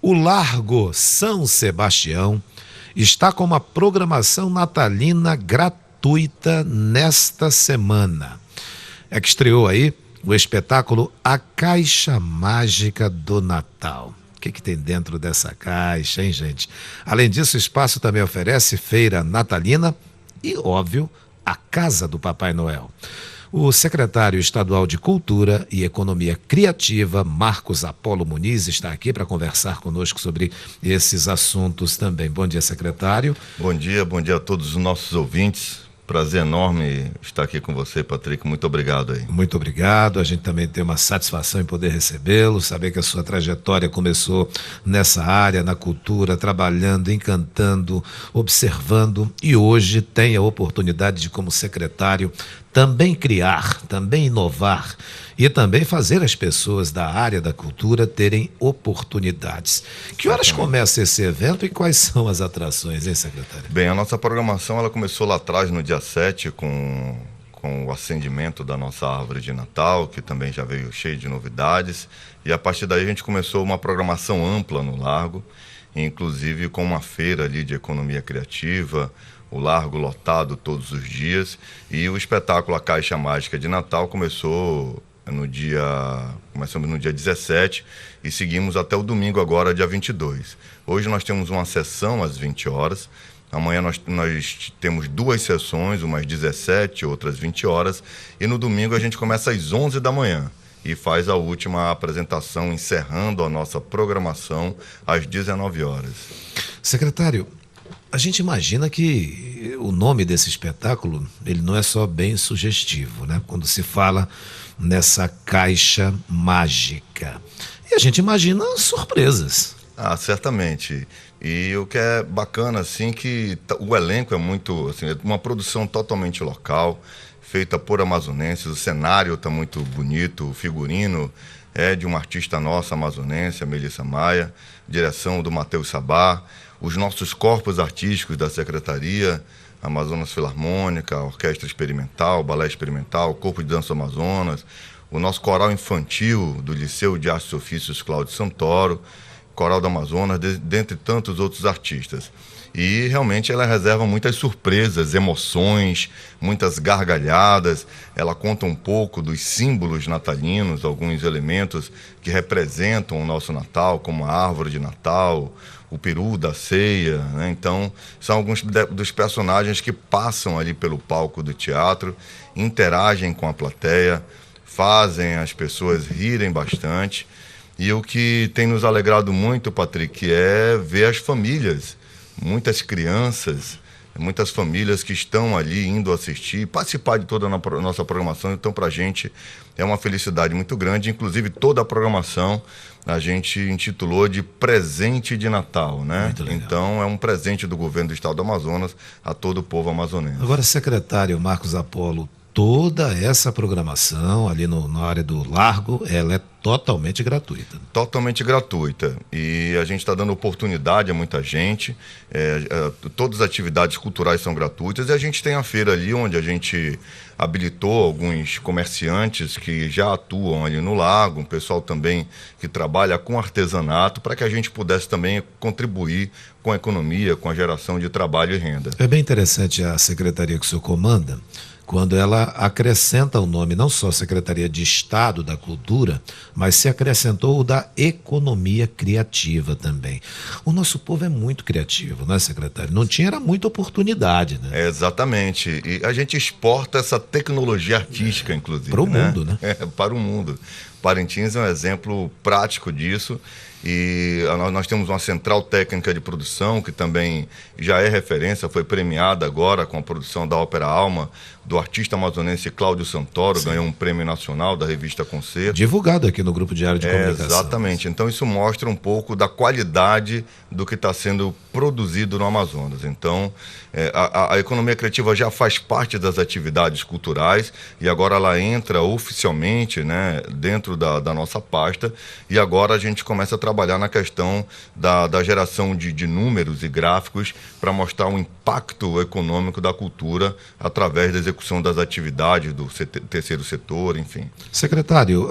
O Largo São Sebastião está com uma programação natalina gratuita nesta semana. É que estreou aí o espetáculo A Caixa Mágica do Natal. O que tem dentro dessa caixa, hein, gente? Além disso, o espaço também oferece feira natalina e, óbvio, a Casa do Papai Noel. O secretário estadual de Cultura e Economia Criativa, Marcos Apolo Muniz, está aqui para conversar conosco sobre esses assuntos também. Bom dia, secretário. Bom dia a todos os nossos ouvintes. Prazer enorme estar aqui com você, Patrick. Muito obrigado aí. Muito obrigado. A gente também tem uma satisfação em poder recebê-lo, saber que a sua trajetória começou nessa área, na cultura, trabalhando, encantando, observando, e hoje tem a oportunidade de, como secretário, também criar, também inovar e também fazer as pessoas da área da cultura terem oportunidades. Que horas começa esse evento e quais são as atrações, hein, secretário? Bem, a nossa programação ela começou lá atrás, no dia 7, com o acendimento da nossa árvore de Natal, que também já veio cheio de novidades. E a partir daí a gente começou uma programação ampla no Largo, inclusive com uma feira ali de economia criativa, o Largo lotado todos os dias, e o espetáculo A Caixa Mágica de Natal começamos no dia 17 e seguimos até o domingo agora, dia 22. Hoje nós temos uma sessão às 20 horas, amanhã nós temos duas sessões, umas 17, outras 20 horas, e no domingo a gente começa às 11 da manhã e faz a última apresentação, encerrando a nossa programação às 19 horas. Secretário, a gente imagina que o nome desse espetáculo, ele não é só bem sugestivo, né? Quando se fala nessa caixa mágica. E a gente imagina surpresas. Certamente. E o que é bacana, assim, que o elenco é muito, assim, é uma produção totalmente local, feita por amazonenses, o cenário está muito bonito, o figurino é de uma artista nossa amazonense, a Melissa Maia, direção do Matheus Sabá, os nossos corpos artísticos da Secretaria, Amazonas Filarmônica, Orquestra Experimental, Balé Experimental, Corpo de Dança Amazonas, o nosso coral infantil do Liceu de Artes e Ofícios Cláudio Santoro, Coral do Amazonas, dentre tantos outros artistas. E realmente ela reserva muitas surpresas, emoções, muitas gargalhadas. Ela conta um pouco dos símbolos natalinos, alguns elementos que representam o nosso Natal, como a árvore de Natal, o peru da ceia, né? Então, são alguns dos personagens que passam ali pelo palco do teatro, interagem com a plateia, fazem as pessoas rirem bastante. E o que tem nos alegrado muito, Patrick, é ver as famílias, muitas crianças, muitas famílias que estão ali indo assistir, participar de toda a nossa programação. Então, para a gente é uma felicidade muito grande. Inclusive, toda a programação a gente intitulou de Presente de Natal, né? Então, é um presente do governo do estado do Amazonas a todo o povo amazonense. Agora, secretário Marcos Apolo, toda essa programação ali na área do Largo, ela é totalmente gratuita. Totalmente gratuita. E a gente está dando oportunidade a muita gente. Todas as atividades culturais são gratuitas. E a gente tem a feira ali onde a gente habilitou alguns comerciantes que já atuam ali no Lago, um pessoal também que trabalha com artesanato, para que a gente pudesse também contribuir com a economia, com a geração de trabalho e renda. É bem interessante a secretaria que o senhor comanda, quando ela acrescenta o nome, não só Secretaria de Estado da Cultura, mas se acrescentou o da Economia Criativa também. O nosso povo é muito criativo, não é, secretário? Não tinha era muita oportunidade, né? Exatamente. E a gente exporta essa tecnologia artística, inclusive. Para o mundo, né? Para o mundo. Parintins é um exemplo prático disso. E nós temos uma central técnica de produção que também já é referência, foi premiada agora com a produção da Ópera Alma, do artista amazonense Cláudio Santoro. Sim. Ganhou um prêmio nacional da revista Concerto. Divulgado aqui no Grupo Diário de Comunicação. Exatamente. Então isso mostra um pouco da qualidade do que está sendo produzido no Amazonas. Então a economia criativa já faz parte das atividades culturais e agora ela entra oficialmente, né, dentro da nossa pasta, e agora a gente começa a trabalhar na questão da geração de números e gráficos para mostrar o impacto econômico da cultura através da execução das atividades do terceiro setor, enfim. Secretário,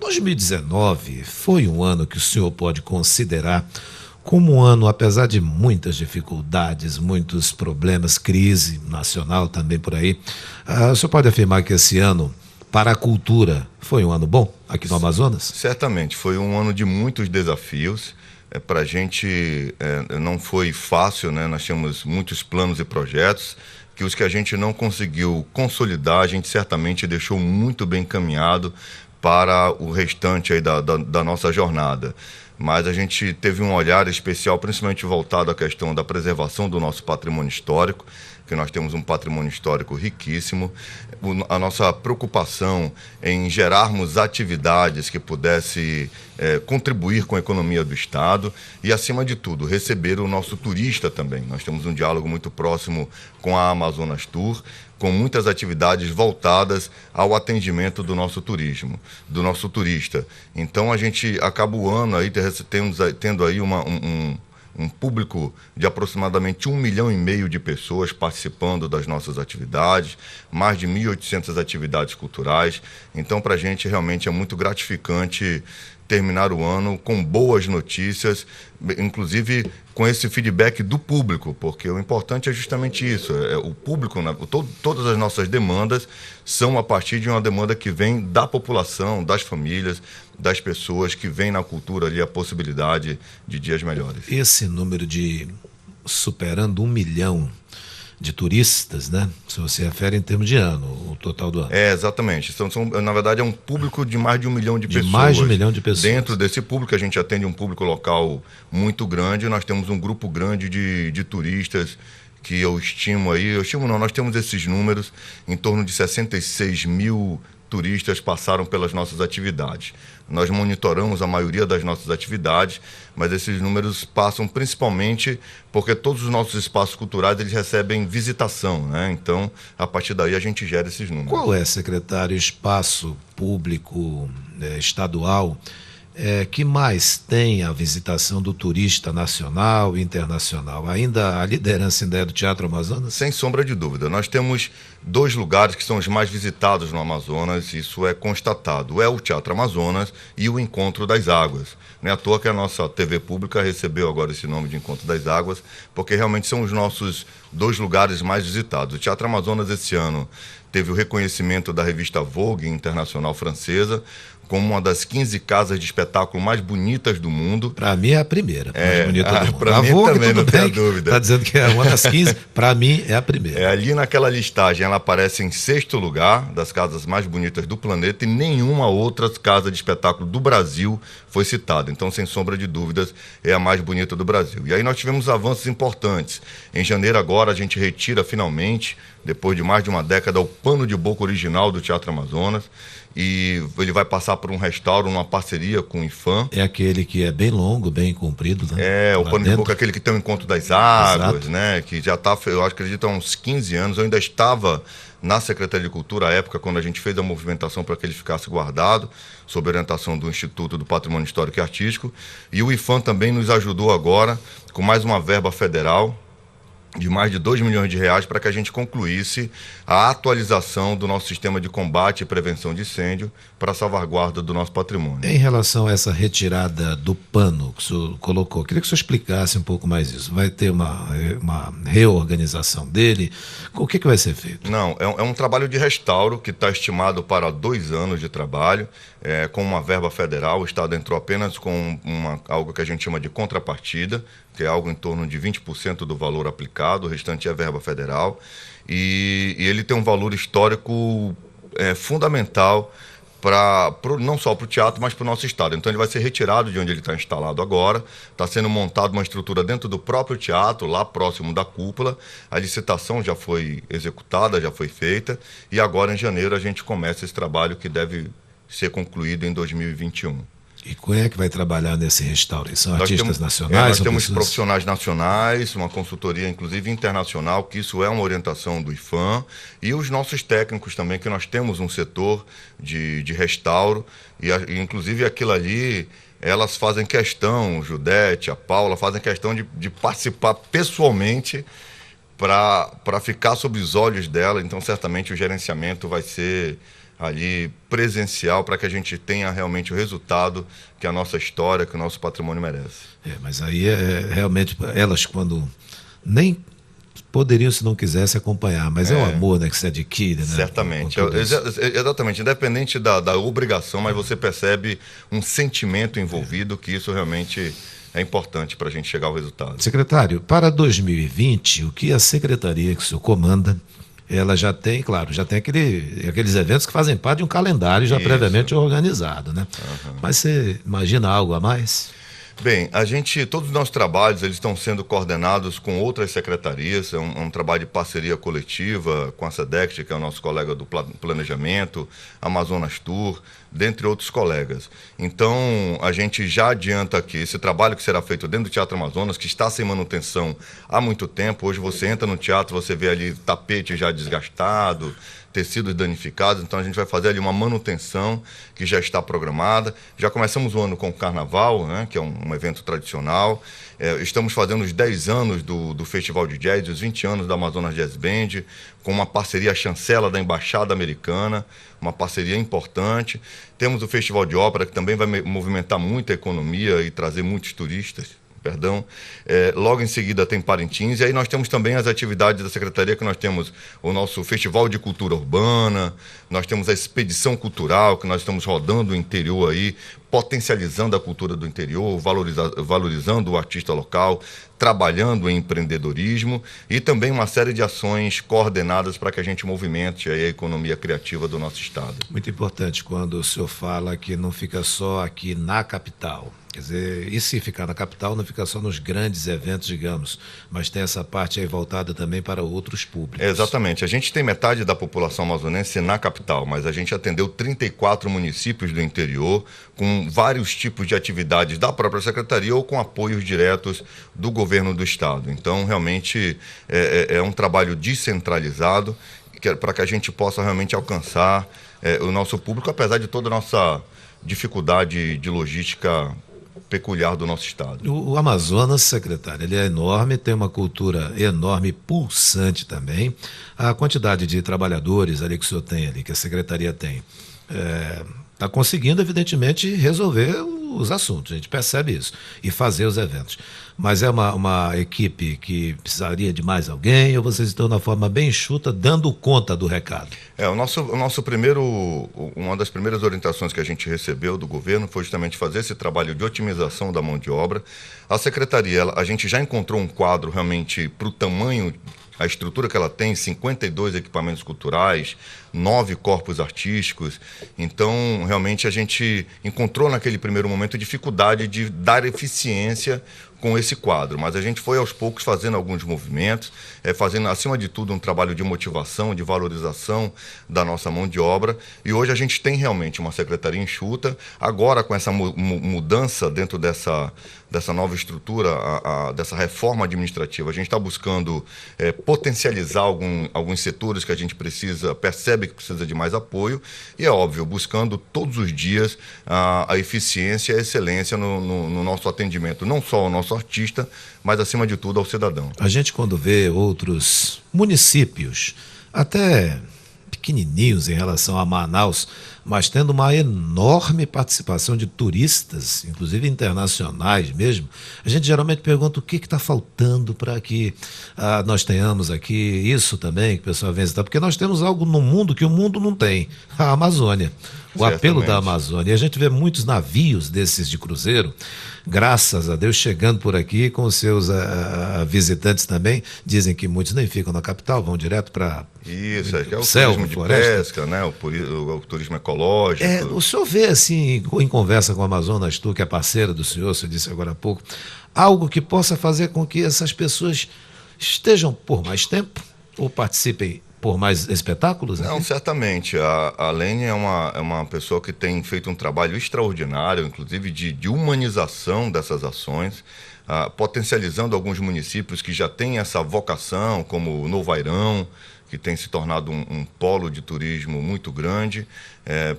2019 foi um ano que o senhor pode considerar como um ano, apesar de muitas dificuldades, muitos problemas, crise nacional também por aí. O senhor pode afirmar que esse ano, para a cultura, foi um ano bom aqui no Amazonas? Certamente, foi um ano de muitos desafios. Para a gente não foi fácil, né? Nós tínhamos muitos planos e projetos, que os que a gente não conseguiu consolidar, a gente certamente deixou muito bem encaminhado para o restante aí da nossa jornada. Mas a gente teve um olhar especial, principalmente voltado à questão da preservação do nosso patrimônio histórico, que nós temos um patrimônio histórico riquíssimo, a nossa preocupação em gerarmos atividades que pudesse contribuir com a economia do Estado e, acima de tudo, receber o nosso turista também. Nós temos um diálogo muito próximo com a Amazonas Tour, com muitas atividades voltadas ao atendimento do nosso turismo, do nosso turista. Então a gente acaba o ano aí tendo aí um público de aproximadamente 1,5 milhão de pessoas participando das nossas atividades, mais de 1.800 atividades culturais. Então, para a gente, realmente é muito gratificante terminar o ano com boas notícias, inclusive com esse feedback do público, porque o importante é justamente isso, o público, todas as nossas demandas são a partir de uma demanda que vem da população, das famílias, das pessoas que veem na cultura ali a possibilidade de dias melhores. Esse número de superando 1 milhão de turistas, né? Se você refere em termos de ano, o total do ano. Exatamente. Na verdade, é um público de mais de 1 milhão de pessoas. De mais de 1 milhão de pessoas. Dentro desse público, a gente atende um público local muito grande. Nós temos um grupo grande de turistas que nós temos esses números, em torno de 66 mil turistas passaram pelas nossas atividades. Nós monitoramos a maioria das nossas atividades, mas esses números passam principalmente porque todos os nossos espaços culturais eles recebem visitação, né? Então, a partir daí a gente gera esses números. Qual é, secretário, o espaço público estadual que mais tem a visitação do turista nacional e internacional? Ainda a liderança ainda é do Teatro Amazonas? Sem sombra de dúvida. Nós temos 2 lugares que são os mais visitados no Amazonas, isso é constatado. É o Teatro Amazonas e o Encontro das Águas. Não é à toa que a nossa TV pública recebeu agora esse nome de Encontro das Águas, porque realmente são os nossos 2 lugares mais visitados. O Teatro Amazonas esse ano teve o reconhecimento da revista Vogue Internacional Francesa, como uma das 15 casas de espetáculo mais bonitas do mundo. Para mim é a primeira, mais bonita do mundo. Para mim Vogue, também, não tenho dúvida. Está dizendo que é uma das 15, para mim é a primeira. Ali naquela listagem, ela aparece em 6º lugar das casas mais bonitas do planeta e nenhuma outra casa de espetáculo do Brasil foi citada. Então, sem sombra de dúvidas, é a mais bonita do Brasil. E aí nós tivemos avanços importantes. Em janeiro agora, a gente retira finalmente, depois de mais de uma década, o pano de boca original do Teatro Amazonas. E ele vai passar por um restauro, uma parceria com o IFAM. É aquele que é bem longo, bem comprido, né? O pano de boca é aquele que tem o Encontro das Águas, Exato. né? Que já está, eu acredito, há uns 15 anos. Eu ainda estava na Secretaria de Cultura à época, quando a gente fez a movimentação para que ele ficasse guardado, sob orientação do Instituto do Patrimônio Histórico e Artístico. E o IFAM também nos ajudou agora com mais uma verba federal de mais de 2 milhões de reais para que a gente concluísse a atualização do nosso sistema de combate e prevenção de incêndio para a salvaguarda do nosso patrimônio. Em relação a essa retirada do pano que o senhor colocou, queria que o senhor explicasse um pouco mais isso. Vai ter uma reorganização dele? O que vai ser feito? Não, é um trabalho de restauro que está estimado para 2 anos de trabalho, com uma verba federal. O Estado entrou apenas com algo que a gente chama de contrapartida, que é algo em torno de 20% do valor aplicado, o restante é verba federal, e ele tem um valor histórico fundamental não só para o teatro, mas para o nosso estado. Então ele vai ser retirado de onde ele está instalado agora, está sendo montada uma estrutura dentro do próprio teatro, lá próximo da cúpula, a licitação já foi executada, já foi feita, e agora em janeiro a gente começa esse trabalho que deve ser concluído em 2021. E quem é que vai trabalhar nesse restauro? São artistas nacionais? Nós temos profissionais nacionais, uma consultoria inclusive internacional, que isso é uma orientação do IFAM, e os nossos técnicos também, que nós temos um setor de restauro, e inclusive aquilo ali, elas fazem questão, Judete, a Paula, fazem questão de participar pessoalmente para ficar sob os olhos dela. Então certamente o gerenciamento vai ser ali presencial para que a gente tenha realmente o resultado que a nossa história, que o nosso patrimônio merece. Mas aí realmente elas quando nem poderiam, se não quisesse, acompanhar, mas é um amor, né, que se adquire, né? Certamente, exatamente, independente da obrigação, mas você percebe um sentimento envolvido que isso realmente é importante para a gente chegar ao resultado. Secretário, para 2020, o que a secretaria que o senhor comanda, ela já tem, claro, já tem aqueles eventos que fazem parte de um calendário já previamente organizado, né? Mas você imagina algo a mais? Bem, todos os nossos trabalhos eles estão sendo coordenados com outras secretarias, é um trabalho de parceria coletiva com a SEDECT, que é o nosso colega do planejamento, Amazonas Tour, dentre outros colegas. Então, a gente já adianta aqui esse trabalho que será feito dentro do Teatro Amazonas, que está sem manutenção há muito tempo. Hoje você entra no teatro, você vê ali tapete já desgastado, tecidos danificados, então a gente vai fazer ali uma manutenção que já está programada. Já começamos o ano com o Carnaval, né, que é um evento tradicional. Estamos fazendo os 10 anos do Festival de Jazz, os 20 anos da Amazonas Jazz Band, com uma parceria chancela da Embaixada Americana, uma parceria importante. Temos o Festival de Ópera, que também vai movimentar muito a economia e trazer muitos turistas. Logo em seguida tem Parintins, e aí nós temos também as atividades da Secretaria, que nós temos o nosso Festival de Cultura Urbana, nós temos a Expedição Cultural, que nós estamos rodando o interior aí, potencializando a cultura do interior, valorizando o artista local, trabalhando em empreendedorismo e também uma série de ações coordenadas para que a gente movimente aí a economia criativa do nosso estado. Muito importante quando o senhor fala que não fica só aqui na capital. Quer dizer, e se ficar na capital, não fica só nos grandes eventos, digamos, mas tem essa parte aí voltada também para outros públicos. Exatamente. A gente tem metade da população amazonense na capital, mas a gente atendeu 34 municípios do interior, com vários tipos de atividades da própria secretaria ou com apoios diretos do governo do estado. Então, realmente, é um trabalho descentralizado para que a gente possa realmente alcançar o nosso público, apesar de toda a nossa dificuldade de logística peculiar do nosso estado. O Amazonas, secretário, ele é enorme, tem uma cultura enorme, pulsante também. A quantidade de trabalhadores ali que o senhor tem ali, que a secretaria tem, está conseguindo, evidentemente, resolver os assuntos, a gente percebe isso, e fazer os eventos. Mas é uma equipe que precisaria de mais alguém, ou vocês estão na forma bem enxuta, dando conta do recado? Uma das primeiras orientações que a gente recebeu do governo foi justamente fazer esse trabalho de otimização da mão de obra. A secretaria, a gente já encontrou um quadro realmente para o tamanho, a estrutura que ela tem, 52 equipamentos culturais, 9 corpos artísticos. Então, realmente, a gente encontrou naquele primeiro momento dificuldade de dar eficiência com esse quadro, mas a gente foi aos poucos fazendo alguns movimentos, fazendo acima de tudo um trabalho de motivação, de valorização da nossa mão de obra, e hoje a gente tem realmente uma secretaria enxuta. Agora, com essa mudança dentro dessa nova estrutura, dessa reforma administrativa, a gente está buscando potencializar alguns setores que a gente percebe que precisa de mais apoio, e é óbvio, buscando todos os dias a eficiência e a excelência no nosso atendimento, não só ao nosso artista, mas acima de tudo ao cidadão. A gente, quando vê outros municípios, até pequenininhos em relação a Manaus, mas tendo uma enorme participação de turistas, inclusive internacionais mesmo, a gente geralmente pergunta o que está faltando para que nós tenhamos aqui isso também, que o pessoal vem visitar, porque nós temos algo no mundo que o mundo não tem, a Amazônia, o apelo da Amazônia. E a gente vê muitos navios desses de cruzeiro, graças a Deus, chegando por aqui com os seus visitantes também. Dizem que muitos nem ficam na capital, vão direto para isso, que é o turismo de pesca, né? O turismo ecológico. O senhor vê, assim, em conversa com a Amazonas Tour, que é parceira do senhor, você disse agora há pouco, algo que possa fazer com que essas pessoas estejam por mais tempo ou participem por mais espetáculos? Não, certamente. A Lene é uma pessoa que tem feito um trabalho extraordinário, inclusive de humanização dessas ações, potencializando alguns municípios que já têm essa vocação, como o Novo Airão, que tem se tornado um polo de turismo muito grande,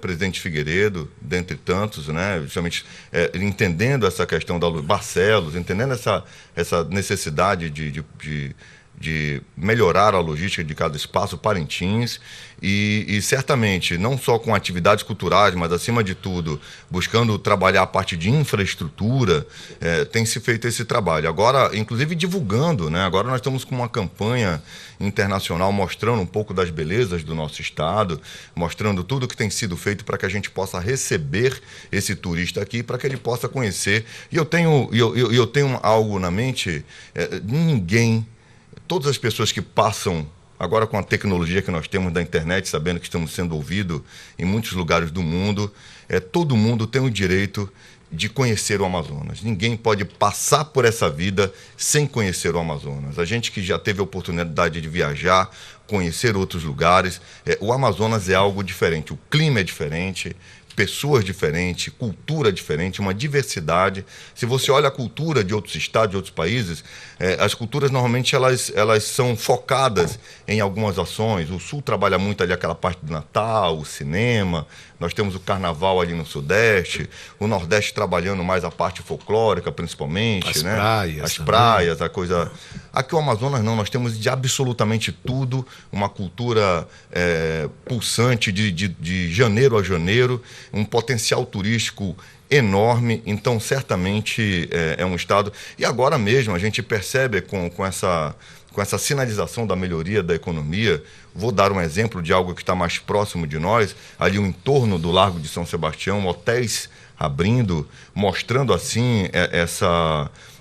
Presidente Figueiredo, dentre tantos, né? Justamente entendendo essa questão da Barcelos, entendendo essa necessidade de de melhorar a logística de cada espaço Parintins e certamente não só com atividades culturais, mas acima de tudo buscando trabalhar a parte de infraestrutura, tem se feito esse trabalho. Agora, inclusive divulgando, né? Agora nós estamos com uma campanha internacional mostrando um pouco das belezas do nosso estado, mostrando tudo que tem sido feito para que a gente possa receber esse turista aqui, para que ele possa conhecer. E eu tenho algo na mente, todas as pessoas que passam, agora com a tecnologia que nós temos da internet, sabendo que estamos sendo ouvidos em muitos lugares do mundo, todo mundo tem o direito de conhecer o Amazonas. Ninguém pode passar por essa vida sem conhecer o Amazonas. A gente que já teve a oportunidade de viajar, conhecer outros lugares, o Amazonas é algo diferente, o clima é diferente, pessoas diferentes, cultura diferente, uma diversidade. Se você olha a cultura de outros estados, de outros países, as culturas normalmente elas são focadas em algumas ações. O Sul trabalha muito ali aquela parte do Natal, o cinema, nós temos o Carnaval ali no Sudeste, o Nordeste trabalhando mais a parte folclórica, principalmente. As né? praias. As praias, a coisa... Aqui o Amazonas não, nós temos de absolutamente tudo, uma cultura pulsante de janeiro a janeiro, um potencial turístico enorme, então certamente é um estado... E agora mesmo a gente percebe com essa sinalização da melhoria da economia, vou dar um exemplo de algo que está mais próximo de nós, ali o entorno do Largo de São Sebastião, hotéis abrindo, mostrando assim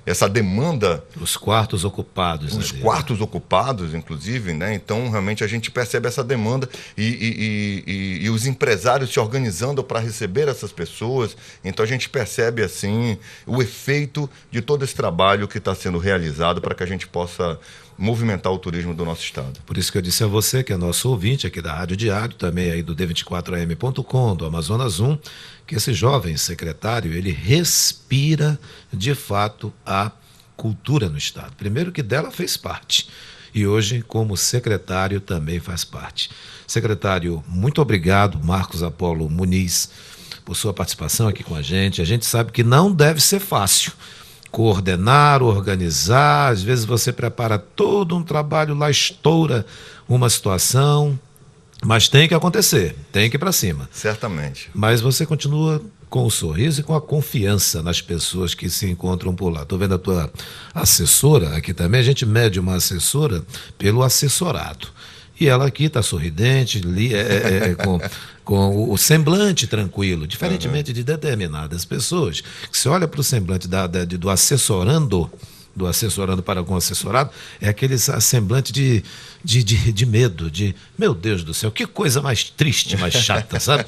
essa demanda. Os quartos ocupados. Os quartos ocupados, inclusive, né? Então, realmente, a gente percebe essa demanda e os empresários se organizando para receber essas pessoas. Então, a gente percebe, assim, o efeito de todo esse trabalho que está sendo realizado para que a gente possa movimentar o turismo do nosso estado. Por isso que eu disse a você, que é nosso ouvinte aqui da Rádio Diário, também aí do D24am.com, do Amazonas 1, que esse jovem secretário, ele respira, de fato, a cultura no estado. Primeiro que dela fez parte, e hoje, como secretário, também faz parte. Secretário, muito obrigado, Marcos Apolo Muniz, por sua participação aqui com a gente. A gente sabe que não deve ser fácil coordenar, organizar, às vezes você prepara todo um trabalho, lá estoura uma situação, mas tem que acontecer, tem que ir para cima. Certamente. Mas você continua com o sorriso e com a confiança nas pessoas que se encontram por lá. Estou vendo a tua assessora aqui também, a gente mede uma assessora pelo assessorado. E ela aqui está sorridente, com o semblante tranquilo, diferentemente de determinadas pessoas, que se olha para o semblante do assessorando para com o assessorado, é aquele semblante de medo, meu Deus do céu, que coisa mais triste, mais chata, sabe?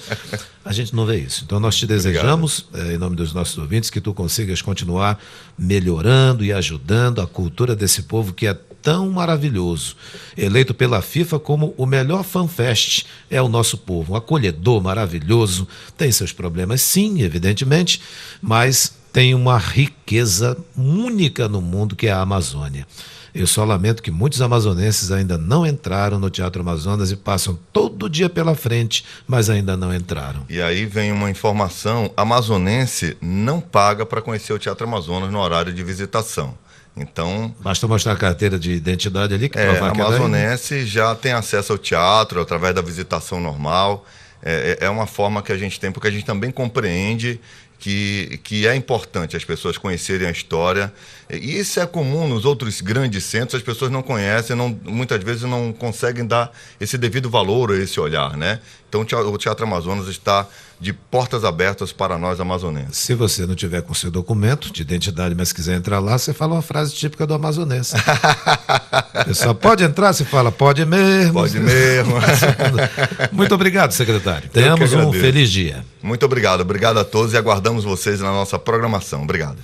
A gente não vê isso. Então nós te desejamos, em nome dos nossos ouvintes, que tu consigas continuar melhorando e ajudando a cultura desse povo que é tão maravilhoso. Eleito pela FIFA como o melhor fanfest é o nosso povo, um acolhedor maravilhoso, tem seus problemas sim, evidentemente, mas tem uma riqueza única no mundo que é a Amazônia. Eu só lamento que muitos amazonenses ainda não entraram no Teatro Amazonas e passam todo dia pela frente, mas ainda não entraram. E aí vem uma informação, amazonense não paga para conhecer o Teatro Amazonas no horário de visitação. Então, basta mostrar a carteira de identidade ali que provar que amazonense já tem acesso ao teatro através da visitação normal. É uma forma que a gente tem, porque a gente também compreende que é importante as pessoas conhecerem a história. E isso é comum nos outros grandes centros, as pessoas não conhecem, muitas vezes não conseguem dar esse devido valor a esse olhar, né? Então o Teatro Amazonas está de portas abertas para nós amazonenses. Se você não tiver com seu documento de identidade, mas quiser entrar lá, você fala uma frase típica do amazonense. Você só pode entrar, você fala, pode mesmo. Pode mesmo. Muito obrigado, secretário. Tenhamos um feliz dia. Muito obrigado. Obrigado a todos e aguardamos vocês na nossa programação. Obrigado.